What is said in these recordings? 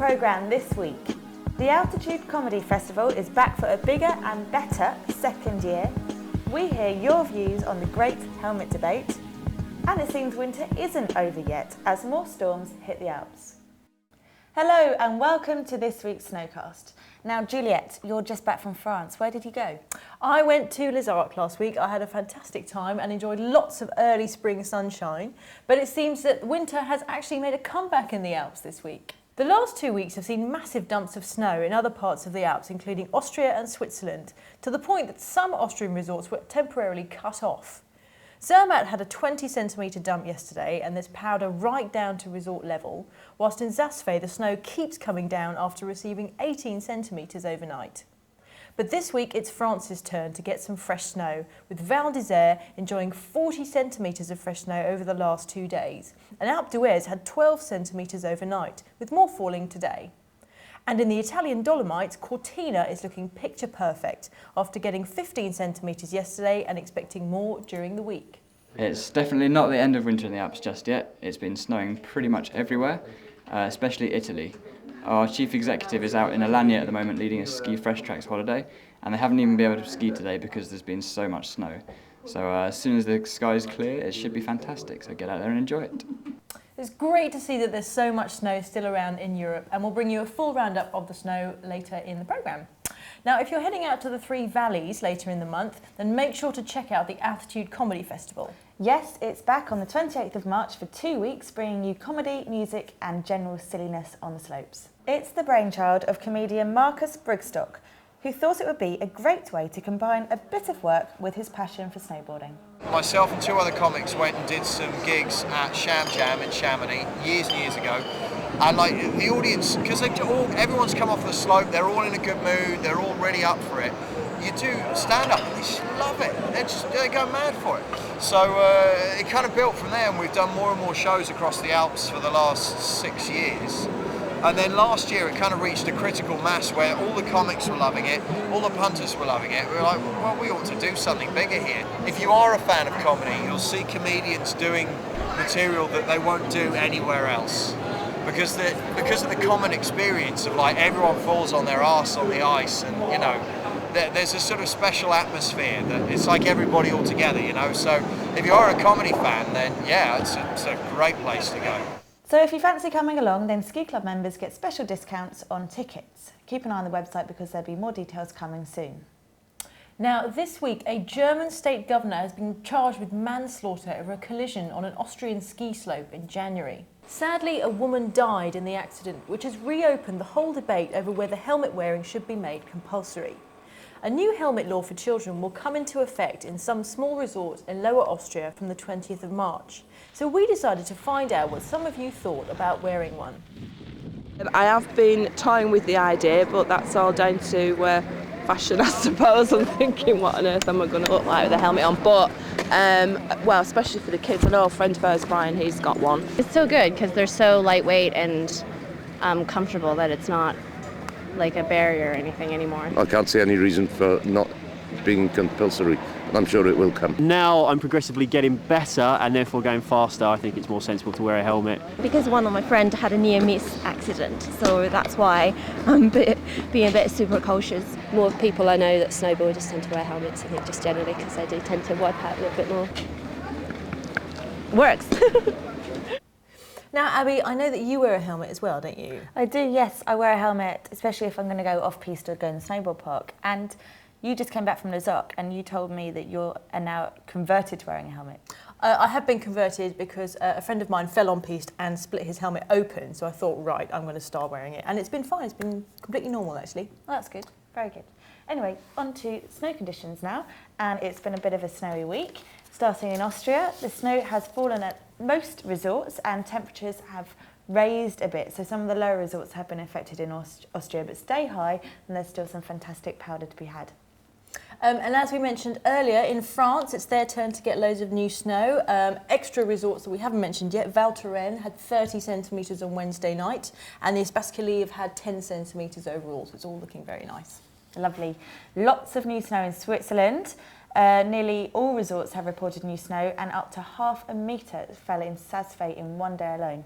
programme this week. The Altitude Comedy Festival is back for a bigger and better second year. We hear your views on the great helmet debate. And it seems winter isn't over yet as more storms hit the Alps. Hello and welcome to this week's Snowcast. Now Juliette, you're just back from France. Where did you go? I went to Les Arcs last week. I had a fantastic time and enjoyed lots of early spring sunshine. But it seems that winter has actually made a comeback in the Alps this week. The last 2 weeks have seen massive dumps of snow in other parts of the Alps, including Austria and Switzerland, to the point that some Austrian resorts were temporarily cut off. Zermatt had a 20cm dump yesterday and there's powder right down to resort level, whilst in Zasfe the snow keeps coming down after receiving 18 centimetres overnight. But this week it's France's turn to get some fresh snow, with Val d'Isère enjoying 40 centimetres of fresh snow over the last 2 days, and Alpe d'Huez had 12 centimetres overnight, with more falling today. And in the Italian Dolomites, Cortina is looking picture perfect after getting 15 centimetres yesterday and expecting more during the week. It's definitely not the end of winter in the Alps just yet. It's been snowing pretty much everywhere, especially Italy. Our chief executive is out in Alagna at the moment leading a ski fresh tracks holiday, and they haven't even been able to ski today because there's been so much snow. So as soon as the sky is clear, it should be fantastic, so get out there and enjoy it. It's great to see that there's so much snow still around in Europe, and we'll bring you a full roundup of the snow later in the programme. Now, if you're heading out to the Three Valleys later in the month, then make sure to check out the Altitude Comedy Festival. Yes, it's back on the 28th of March for 2 weeks, bringing you comedy, music and general silliness on the slopes. It's the brainchild of comedian Marcus Brigstock, who thought it would be a great way to combine a bit of work with his passion for snowboarding. Myself and 2 other comics went and did some gigs at Sham Jam in Chamonix years and years ago, and like the audience, because everyone's come off the slope, they're all in a good mood, they're all really up for it. You do stand up and they just love it, they go mad for it. So it kind of built from there, and we've done more and more shows across the Alps for the last 6 years. And then last year it kind of reached a critical mass where all the comics were loving it, all the punters were loving it. We were like, well, we ought to do something bigger here. If you are a fan of comedy, you'll see comedians doing material that they won't do anywhere else. Because of the common experience of like everyone falls on their arse on the ice, and you know, there's a sort of special atmosphere that it's like everybody all together, you know. So if you are a comedy fan, then yeah, it's a great place to go. So if you fancy coming along, then Ski Club members get special discounts on tickets. Keep an eye on the website because there'll be more details coming soon. Now, this week, a German state governor has been charged with manslaughter over a collision on an Austrian ski slope in January. Sadly, a woman died in the accident, which has reopened the whole debate over whether helmet wearing should be made compulsory. A new helmet law for children will come into effect in some small resorts in Lower Austria from the 20th of March. So we decided to find out what some of you thought about wearing one. I have been toying with the idea, but that's all down to fashion, I suppose. I'm thinking, what on earth am I going to look like with a helmet on? But, well, especially for the kids. I know a friend of ours, Brian, he's got one. It's so good because they're so lightweight and comfortable that it's not like a barrier or anything anymore. I can't see any reason for not being compulsory, and I'm sure it will come. Now I'm progressively getting better and therefore going faster. I think it's more sensible to wear a helmet. Because one of my friends had a near-miss accident, so that's why I'm being a bit super cautious. More people I know that snowboarders tend to wear helmets, I think, just generally because they do tend to wipe out a little bit more. Works. Now, Abby, I know that you wear a helmet as well, don't you? I do, yes. I wear a helmet, especially if I'm going to go off-piste or go in the snowboard park. And you just came back from Les Arcs and you told me that you're now converted to wearing a helmet. I have been converted because a friend of mine fell on piste and split his helmet open. So I thought, right, I'm going to start wearing it. And it's been fine. It's been completely normal, actually. Well, that's good. Very good. Anyway, on to snow conditions now. And it's been a bit of a snowy week. Starting in Austria, the snow has fallen at most resorts and temperatures have raised a bit. So some of the lower resorts have been affected in Austria, but stay high and there's still some fantastic powder to be had. And as we mentioned earlier, in France, it's their turn to get loads of new snow. Extra resorts that we haven't mentioned yet, Val Thorens had 30 centimetres on Wednesday night, and the Espace have had 10 centimetres overall, so it's all looking very nice. Lovely. Lots of new snow in Switzerland. Nearly all resorts have reported new snow, and up to 0.5 metre fell in Zasfe in one day alone.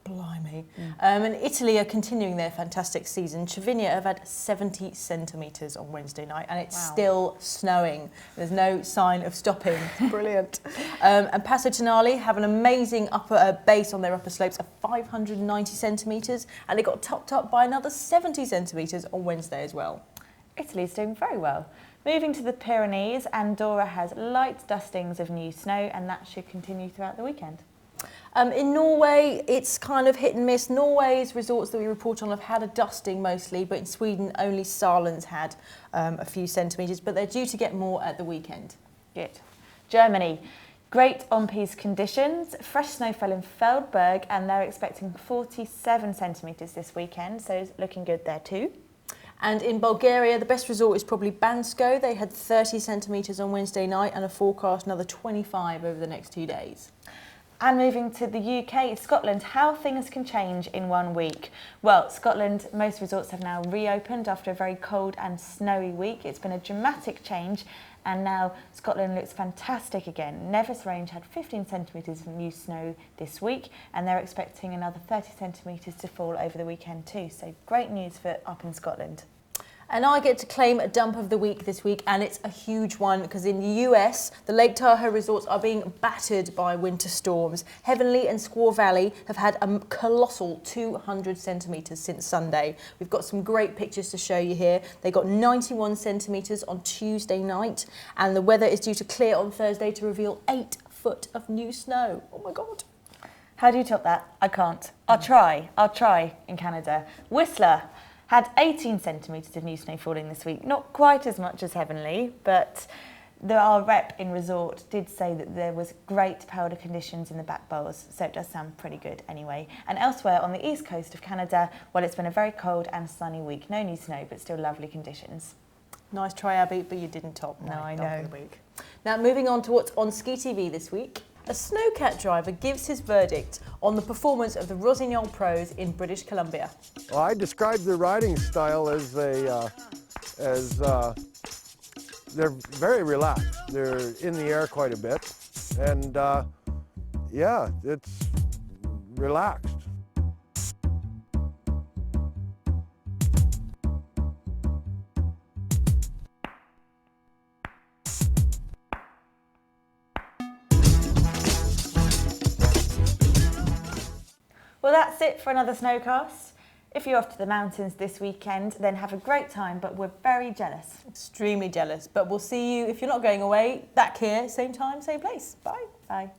Blimey. And Italy are continuing their fantastic season. Cervinia have had 70 centimetres on Wednesday night, and it's still snowing. There's no sign of stopping. It's brilliant. And Passo Tonale have an amazing upper base on their upper slopes of 590 centimetres, and it got topped up by another 70 centimetres on Wednesday as well. Italy's doing very well. Moving to the Pyrenees, Andorra has light dustings of new snow, and that should continue throughout the weekend. In Norway, it's kind of hit and miss. Norway's resorts that we report on have had a dusting mostly, but in Sweden, only Salen's had a few centimetres, but they're due to get more at the weekend. Good. Germany, great on-piste conditions. Fresh snow fell in Feldberg, and they're expecting 47 centimetres this weekend, so it's looking good there too. And in Bulgaria, the best resort is probably Bansko. They had 30 centimetres on Wednesday night and a forecast another 25 over the next 2 days. And moving to the UK, Scotland, how things can change in 1 week. Well, Scotland, most resorts have now reopened after a very cold and snowy week. It's been a dramatic change, and now Scotland looks fantastic again. Nevis Range had 15 centimetres of new snow this week, and they're expecting another 30 centimetres to fall over the weekend too. So great news for up in Scotland. And I get to claim a dump of the week this week, and it's a huge one because in the US, the Lake Tahoe resorts are being battered by winter storms. Heavenly and Squaw Valley have had a colossal 200 centimetres since Sunday. We've got some great pictures to show you here. They got 91 centimetres on Tuesday night, and the weather is due to clear on Thursday to reveal 8 foot of new snow. Oh my God. How do you top that? I can't. I'll try in Canada. Whistler had 18 centimetres of new snow falling this week. Not quite as much as Heavenly, but our rep in resort did say that there was great powder conditions in the back bowls, so it does sound pretty good anyway. And elsewhere on the east coast of Canada, well, it's been a very cold and sunny week. No new snow, but still lovely conditions. Nice try, Abby, but you didn't top my No, I dump know. of the week. Now, moving on to what's on SkiTV this week. A snowcat driver gives his verdict on the performance of the Rossignol pros in British Columbia. Well, I describe their riding style as they're very relaxed. They're in the air quite a bit, and yeah, it's relaxed. Well, that's it for another Snowcast. If you're off to the mountains this weekend, then have a great time, but we're very jealous. Extremely jealous, but we'll see you, if you're not going away, back here, same time, same place. Bye. Bye.